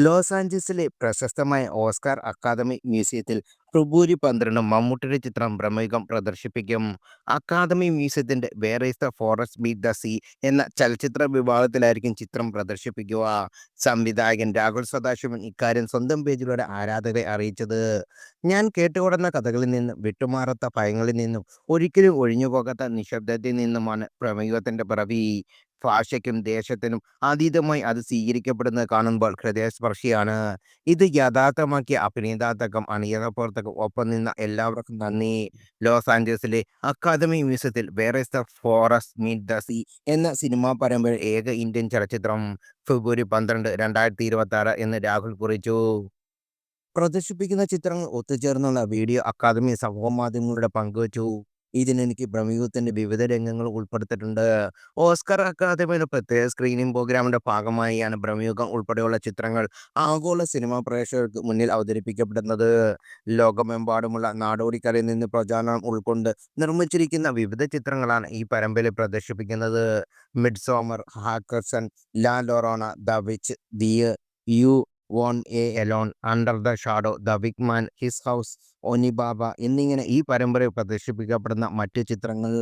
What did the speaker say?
Loss ആഞ്ചൽസിലെ പ്രശസ്തമായ Oscar academy മ്യൂസിയത്തിൽ ഫെബ്രുവരി 12 മമ്മൂട്ടിയുടെ ചിത്രം ബ്രഹ്മയുഗം പ്രദർശിപ്പിക്കും. അക്കാദമി മ്യൂസിയത്തിന്റെ where is the forest beat the sea എന്ന ചലച്ചിത്ര വിഭാഗത്തിലായിരിക്കും ചിത്രം പ്രദർശിപ്പിക്കുക. സംവിധായകൻ രാഹുൽ സദാശിവൻ ഇക്കാര്യം സ്വന്തം പേജിലൂടെ ആരാധകരെ അറിയിച്ചത്, ഞാൻ കേട്ടുകൊടുന്ന കഥകളിൽ നിന്നും വിട്ടുമാറാത്ത ഭയങ്ങളിൽ നിന്നും ഒരിക്കലും ഒഴിഞ്ഞുപോകാത്ത നിശബ്ദതയിൽ നിന്നുമാണ് പ്രമേയത്തിന്റെ പിറവി. ഭാഷയ്ക്കും ദേശത്തിനും അതീതമായി അത് സ്വീകരിക്കപ്പെടുന്നത് കാണുമ്പോൾ ഹൃദയസ്പർശിയാണ്. ഇത് യഥാർത്ഥമാക്കിയ അഭിനേതാക്കൾക്കും അണിയറപ്രവർത്തകർക്കും ഒപ്പം നിന്ന എല്ലാവർക്കും നന്ദി. ലോസ് ആഞ്ചലസിലെ അക്കാദമി മ്യൂസിയത്തിൽ where is the forest meet the sea എന്ന സിനിമാ പരമ്പര ഏക ഇന്ത്യൻ ചലച്ചിത്രം ഫെബ്രുവരി 12, 2026 എന്ന് രാഹുൽ കുറിച്ചു. പ്രദർശിപ്പിക്കുന്ന ചിത്രങ്ങൾ ഒത്തുചേർന്നുള്ള വീഡിയോ അക്കാദമി സമൂഹമാധ്യമങ്ങളിലൂടെ പങ്കുവച്ചു. ഇതിനെനിക്ക് പ്രമേയത്തിന്റെ വിവിധ രംഗങ്ങൾ ഉൾപ്പെടുത്തിയിട്ടുണ്ട്. ഓസ്കർ അക്കാദമിയുടെ പ്രത്യേക സ്ക്രീനിംഗ് പ്രോഗ്രാമിന്റെ ഭാഗമായാണ് പ്രമേയം ഉൾപ്പെടെയുള്ള ചിത്രങ്ങൾ ആഗോള സിനിമാ പ്രേക്ഷകർക്ക് മുന്നിൽ അവതരിപ്പിക്കപ്പെടുന്നത്. ലോകമെമ്പാടുമുള്ള നാടോടിക്കലയിൽ നിന്ന് പ്രചോദനം ഉൾക്കൊണ്ട് നിർമ്മിച്ചിരിക്കുന്ന വിവിധ ചിത്രങ്ങളാണ് ഈ പരമ്പരയിൽ പ്രദർശിപ്പിക്കുന്നത്. മിഡ്സോമർ, ഹാക്കർസൺ, ലാ ലൊറോണ, ദ വിച്ച്, ദിയർ, you won a alone, under the shadow, the wig man, his house, Onibaba എന്നിങ്ങനെ ഈ പരമ്പരയിൽ പ്രദർശിപ്പിക്കപ്പെടുന്ന മറ്റ് ചിത്രങ്ങൾ.